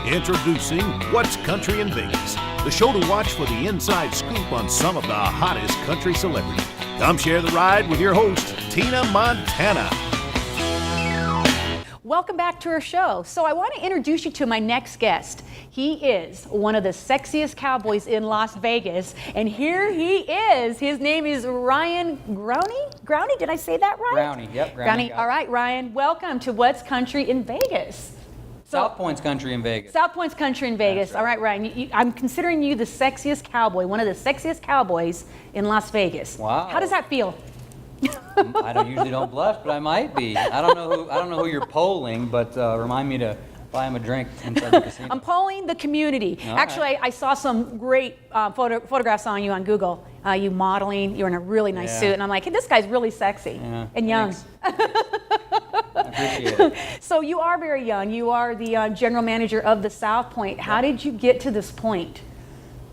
Introducing What's Country in Vegas, the show to watch for the inside scoop on some of the hottest country celebrities. Come share the ride with your host, Tina Montana. Welcome back to our show. So I want to introduce you to my next guest. He is one of the sexiest cowboys in Las Vegas, and here he is. His name is Ryan Growney. Growney, did I say that right? Growney, yep. Growney. All right, Ryan, welcome to What's Country in Vegas. South Point's Country in Vegas. South Point's Country in Vegas. Right. All right, Ryan, I'm considering you the sexiest cowboy, one of the sexiest cowboys in Las Vegas. Wow. How does that feel? I usually don't blush, but I might be. I don't know who you're polling, but remind me to buy him a drink inside the casino. I'm polling the community. All Actually, right. I saw some great photographs on you on Google. You modeling, you're in a really nice suit, and I'm like, hey, this guy's really sexy and young. I appreciate it. So you are very young. You are the general manager of the South Point. How did you get to this point?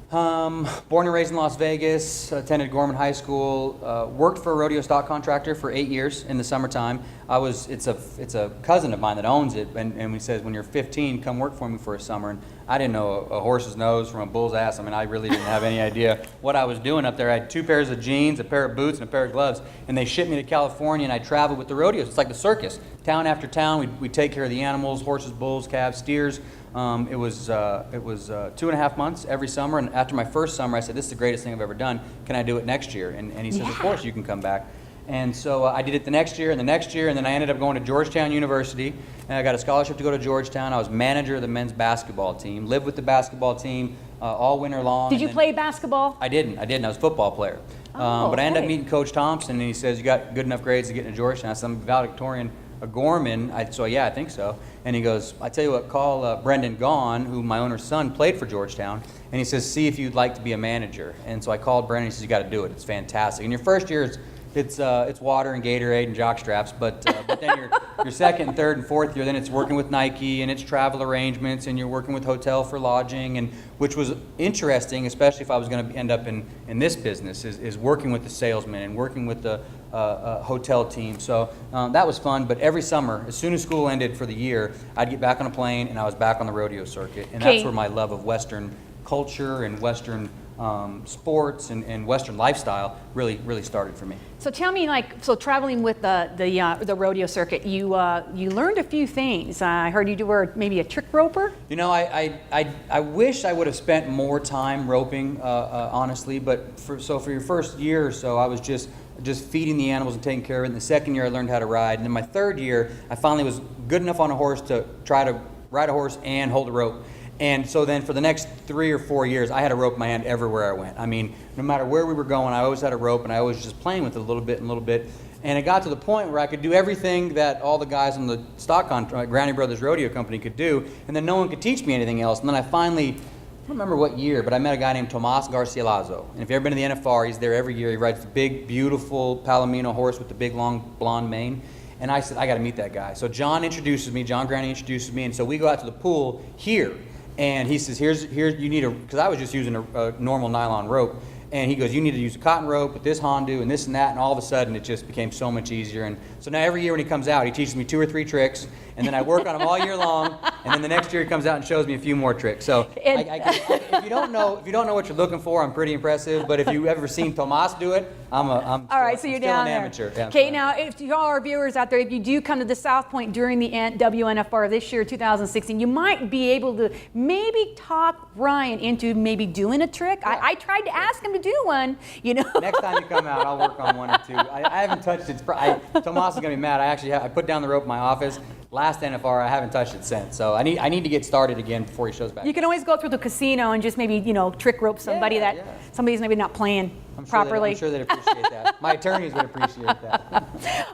Born and raised in Las Vegas, attended Gorman High School, worked for a rodeo stock contractor for 8 years in the summertime. It's a cousin of mine that owns it, and he says, when you're 15, come work for me for a summer. And I didn't know a horse's nose from a bull's ass. I mean, I really didn't have any idea what I was doing up there. I had 2 pairs of jeans, a pair of boots, and a pair of gloves, and they shipped me to California, and I traveled with the rodeos. It's like the circus. Town after town, we'd take care of the animals, horses, bulls, calves, steers. It was 2.5 months every summer, and after my first summer, I said, this is the greatest thing I've ever done. Can I do it next year? And he says, of course you can come back. And so I did it the next year, and the next year, and then I ended up going to Georgetown University, and I got a scholarship to go to Georgetown. I was manager of the men's basketball team, lived with the basketball team all winter long. Did you play basketball? I didn't. I was a football player. But I ended up meeting Coach Thompson, and he says, you got good enough grades to get into Georgetown. I said, I'm valedictorian. A Gorman, so yeah, I think so. And he goes, I tell you what, call Brendan Gaughan, who my owner's son played for Georgetown, and he says, see if you'd like to be a manager. And so I called Brendan, he says, you got to do it. It's fantastic. And your first year, it's water and Gatorade and jock straps, but then your second and third and fourth year, then it's working with Nike, and it's travel arrangements, and you're working with hotel for lodging, and which was interesting, especially if I was going to end up in this business, is working with the salesmen and working with the hotel team. So that was fun, but every summer, as soon as school ended for the year, I'd get back on a plane and I was back on the rodeo circuit. And that's where my love of Western culture and Western sports and Western lifestyle really started for me. So tell me, so traveling with the rodeo circuit, you learned a few things. I heard you were maybe a trick roper. You know, I wish I would have spent more time roping, honestly. But for your first year or so, I was just feeding the animals and taking care of it. In the second year, I learned how to ride. And in my third year, I finally was good enough on a horse to try to ride a horse and hold a rope. And so then for the next 3 or 4 years, I had a rope in my hand everywhere I went. I mean, no matter where we were going, I always had a rope, and I was just playing with it a little bit. And it got to the point where I could do everything that all the guys on the stock contract, Growney Brothers Rodeo Company, could do, and then no one could teach me anything else. And then I finally, I don't remember what year, but I met a guy named Tomas Garcilaso. And if you've ever been to the NFR, he's there every year. He rides the big, beautiful Palomino horse with the big, long, blonde mane. And I said, I got to meet that guy. So John Growney introduces me, and so we go out to the pool here. And he says, here you need because I was just using a normal nylon rope. And he goes, you need to use a cotton rope with this Hondu and this and that. And all of a sudden, it just became so much easier. And so now every year when he comes out, he teaches me 2 or 3 tricks. And then I work on them all year long. And then the next year he comes out and shows me a few more tricks. So if you don't know what you're looking for, I'm pretty impressive. But if you've ever seen Tomas do it, I'm still an amateur. Yeah, okay, now if you all our viewers out there, if you do come to the South Point during the WNFR this year, 2016, you might be able to maybe talk Ryan into maybe doing a trick. Yeah. I tried to ask him to do one, you know. Next time you come out, I'll work on 1 or 2. I haven't touched it. Tomas is going to be mad. I put down the rope in my office. Last NFR, I haven't touched it since. So I need to get started again before he shows back. You can always go through the casino and just maybe, trick rope somebody somebody's maybe not playing properly. I'm sure they'd appreciate that. My attorneys would appreciate that.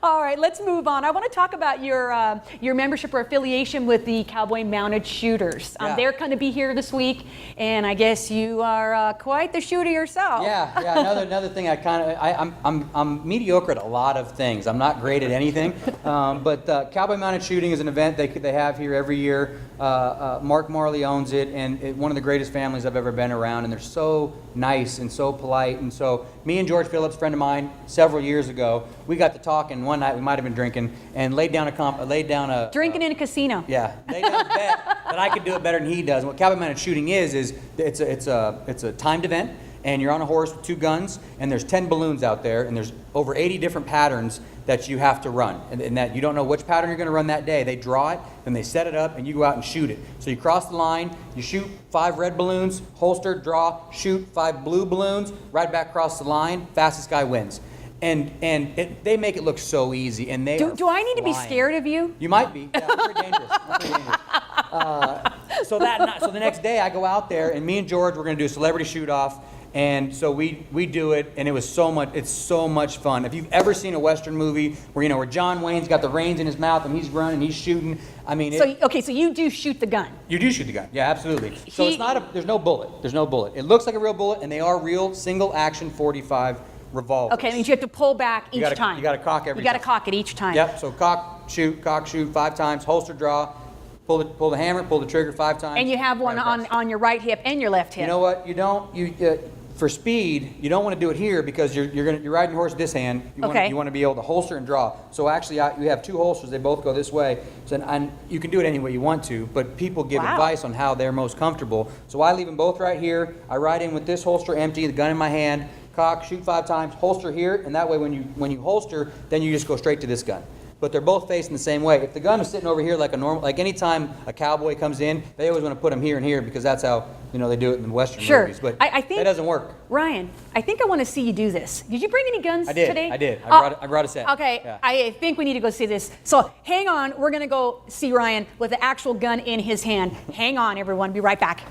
All right, let's move on. I want to talk about your membership or affiliation with the Cowboy Mounted Shooters. They're going to be here this week, and I guess you are quite the shooter yourself. Yeah. Another thing, I'm mediocre at a lot of things. I'm not great at anything, but Cowboy Mounted Shooting is an event they have here every year. Mark Marley owns it, and one of the greatest families I've ever been around, and they're so nice and so polite and so So me and George Phillips, friend of mine, several years ago, we got to talking one night. We might have been drinking and laid down a Drinking in a casino. Yeah, laid down a bet that I could do it better than he does. And what Cowboy Mounted Shooting is it's a timed event, and you're on a horse with 2 guns, and there's 10 balloons out there, and there's over 80 different patterns that you have to run, and that you don't know which pattern you're going to run that day. They draw it, then they set it up, and you go out and shoot it. So you cross the line, you shoot 5 red balloons, holster, draw, shoot 5 blue balloons, right back across the line, fastest guy wins. And they make it look so easy, and Do I need to be scared of you? You might be. Yeah, I'm pretty dangerous. So the next day I go out there, and me and George, we're going to do a celebrity shoot-off. And so we do it, and it's so much fun. If you've ever seen a Western movie where John Wayne's got the reins in his mouth and he's running, he's shooting. I mean, so you do shoot the gun. You do shoot the gun, yeah, absolutely. So there's no bullet. There's no bullet. It looks like a real bullet, and they are real single action .45 revolvers. Okay, that means you have to pull back each time. You got to cock every time. You got to cock it each time. Yep. So cock, shoot 5 times, holster, draw. Pull the hammer, pull the trigger 5 times. And you have one on your right hip and your left hip. You know what? For speed, you don't want to do it here because you're riding your horse with this hand. You want to be able to holster and draw. So actually, you have 2 holsters. They both go this way. So and you can do it any way you want to, but people give advice on how they're most comfortable. So I leave them both right here. I ride in with this holster empty, the gun in my hand, cock, shoot 5 times, holster here, and that way when you holster, then you just go straight to this gun. But they're both facing the same way. If the gun is sitting over here like anytime a cowboy comes in, they always want to put them here and here because that's how they do it in the Western movies. But I think that doesn't work. Ryan, I think I want to see you do this. Did you bring any guns today? I did. I brought a set. Okay, yeah. I think we need to go see this. So hang on, we're going to go see Ryan with the actual gun in his hand. Hang on, everyone. Be right back.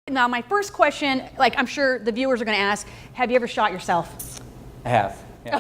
Now, my first question, I'm sure the viewers are going to ask, have you ever shot yourself? I have. Yeah,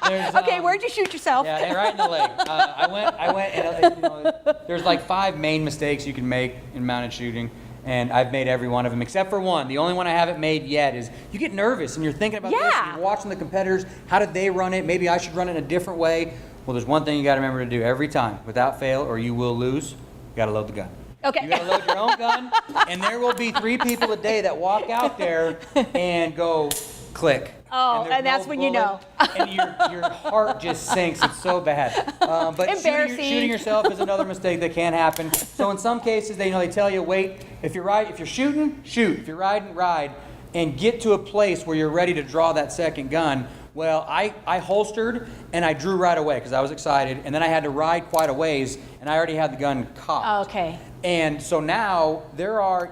I have. Okay, where'd you shoot yourself? Yeah, right in the leg. I went, and there's 5 main mistakes you can make in mounted shooting, and I've made every one of them except for one. The only one I haven't made yet is you get nervous and you're thinking about this, and you're watching the competitors. How did they run it? Maybe I should run it in a different way. Well, there's one thing you got to remember to do every time, without fail, or you will lose. You got to load the gun. Okay. You got to load your own gun, and there will be 3 people a day that walk out there and go click. Oh, and that's when you know. And your heart just sinks. It's so bad. But shooting yourself is another mistake that can happen. So in some cases, they tell you, wait. If you're shooting, shoot. If you're riding, ride, and get to a place where you're ready to draw that second gun. Well, I holstered and I drew right away because I was excited, and then I had to ride quite a ways, and I already had the gun cocked. Okay. And so now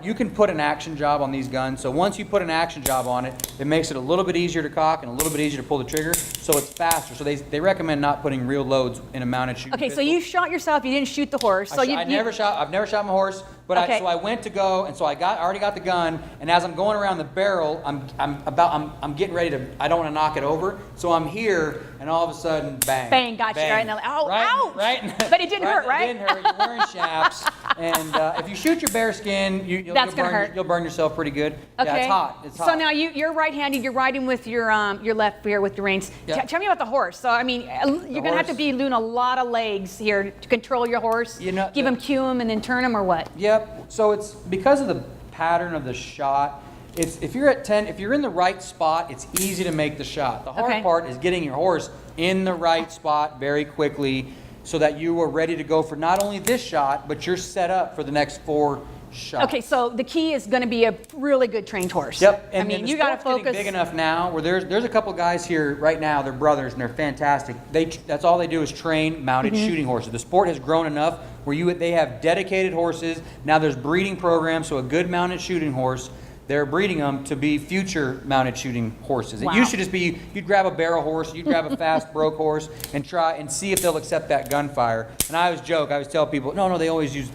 you can put an action job on these guns. So once you put an action job on it, it makes it a little bit easier to cock and a little bit easier to pull the trigger. So it's faster. So they recommend not putting real loads in a mounted shooting Okay, pistol. So you shot yourself. You didn't shoot the horse. I've never shot my horse. But I went to go, and so I already got the gun. And as I'm going around the barrel, I'm getting ready to. I don't want to knock it over. So I'm here, and all of a sudden, bang! Bang! Got you right in the. Ow! Ouch! Right. But it didn't hurt, right? It didn't hurt. You're wearing shafts, and if you shoot your bare skin, you'll burn yourself pretty good. Okay. Yeah, it's hot. It's hot. So now you're right-handed. You're riding with your left here with the reins. Yep. Tell me about the horse. So I mean, you're gonna have to be doing a lot of legs here to control your horse. Give him, cue him, and then turn him, or what? Yep. So it's because of the pattern of the shot. If you're at 10, if you're in the right spot, it's easy to make the shot. The hard part is getting your horse in the right spot very quickly so that you are ready to go for not only this shot, but you're set up for the next 4 shots. Okay, so the key is going to be a really good trained horse. Yep. I mean, you got to focus. Getting big enough now where there's a couple guys here right now, they're brothers, and they're fantastic. That's all they do is train mounted shooting horses. The sport has grown enough where they have dedicated horses. Now there's breeding programs, so a good mounted shooting horse, they're breeding them to be future mounted shooting horses. Wow. It used to just be you'd grab a barrel horse, you'd grab a fast broke horse and try and see if they'll accept that gunfire. And I always tell people, no, they only use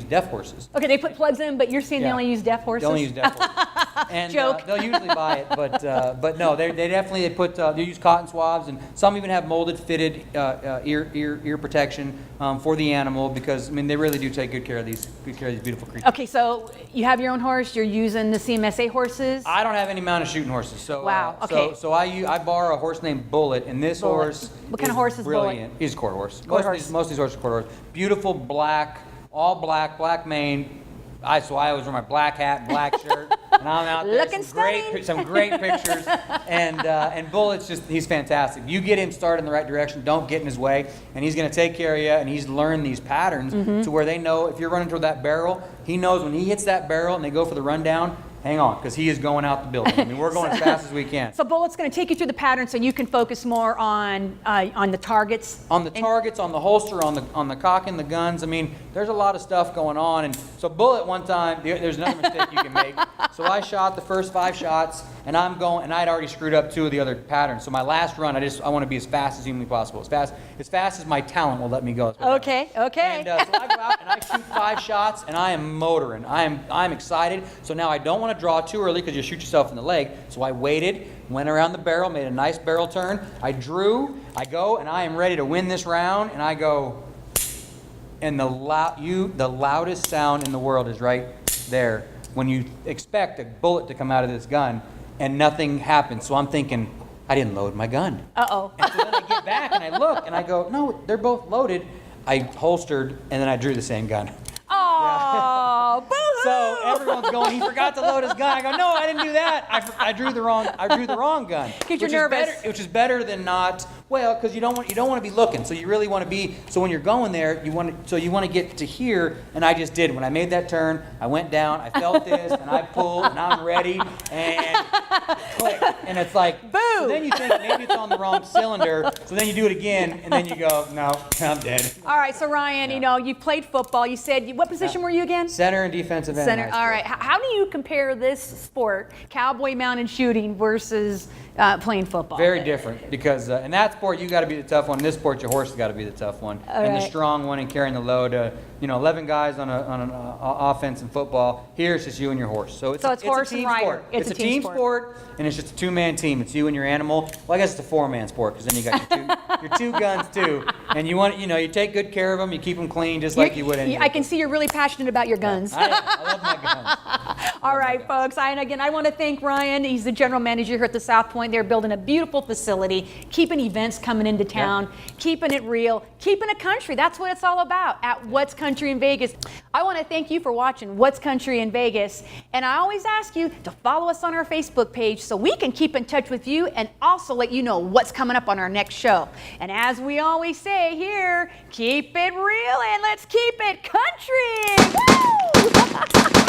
deaf horses. Okay, they put plugs in, but you're saying they only use deaf horses? They only use deaf horses. And Joke. they'll usually buy it, but no, they definitely they use cotton swabs, and some even have molded fitted ear protection for the animal, because I mean they really do take good care of these beautiful creatures. Okay, so you have your own horse. You're using the CMSA horses. I don't have any mounted shooting horses, so Wow, okay. So I borrow a horse named Bullet, and this Bullet. horse. What kind of horse is Bullet? Brilliant. He's a quarter horse. Quarter horse. Most of these horses are quarter horse. Beautiful black, all black mane. So I always wear my black hat, and black shirt, and I'm out there. Looking stunning. Some great pictures, and Bullet's he's fantastic. You get him started in the right direction. Don't get in his way, and he's going to take care of you. And he's learned these patterns to where they know if you're running toward that barrel, he knows when he hits that barrel and they go for the rundown. Hang on, because he is going out the building. I mean, we're going as fast as we can. So Bullet's going to take you through the pattern so you can focus more on the targets. On the targets, on the holster, on the cock and the guns. I mean, there's a lot of stuff going on. And so Bullet, one time, there's another mistake you can make. So I shot the first 5 shots, and I'd already screwed up 2 of the other patterns. So my last run, I want to be as fast as humanly possible, as fast as my talent will let me go. Okay. And so I go out and I shoot 5 shots, and I am motoring. I'm excited. So now I don't want to draw too early because you shoot yourself in the leg. So I waited, went around the barrel, made a nice barrel turn. I drew, I go, and I am ready to win this round. And I go, and the loudest sound in the world is right there when you expect a bullet to come out of this gun, and nothing happens. So I'm thinking, I didn't load my gun. Uh-oh. And so then I get back and I look and I go, no, they're both loaded. I holstered and then I drew the same gun. Oh, boo-hoo! So everyone's going, he forgot to load his gun. I go, no, I didn't do that. I drew the wrong gun. Because you're nervous. Which is better than not. Well, because you don't want to be looking. So you really want to be. So when you're going there, you want to get to here. And I just did. When I made that turn, I went down. I felt this, and I pulled, and I'm ready, and click. And it's like, boo. So then you think maybe it's on the wrong cylinder. So then you do it again, and then you go, no, I'm dead. All right, so Ryan, you played football. You said, what position were you again? Center and defensive end. Center. All right. How do you compare this sport, cowboy mounted shooting, versus playing football? Very different, because in that sport you got to be the tough one. In this sport, your horse has got to be the tough one, and the strong one, and carrying the load. 11 guys on an offense in football. Here it's just you and your horse. So it's horse a team and rider. sport. It's a team sport, and it's just a 2-man team. It's you and your animal. Well, I guess it's a 4-man sport, because then you got your 2 guns too, and you take good care of them. You keep them clean, just like you would any. I can see you're really passionate about your guns. I love my guns. All right, folks. I want to thank Ryan. He's the general manager here at the South Point. They're building a beautiful facility, keeping events coming into town, keeping it real, keeping it country. That's what it's all about at What's Country in Vegas. I want to thank you for watching What's Country in Vegas. And I always ask you to follow us on our Facebook page so we can keep in touch with you and also let you know what's coming up on our next show. And as we always say here, keep it real and let's keep it country. Woo!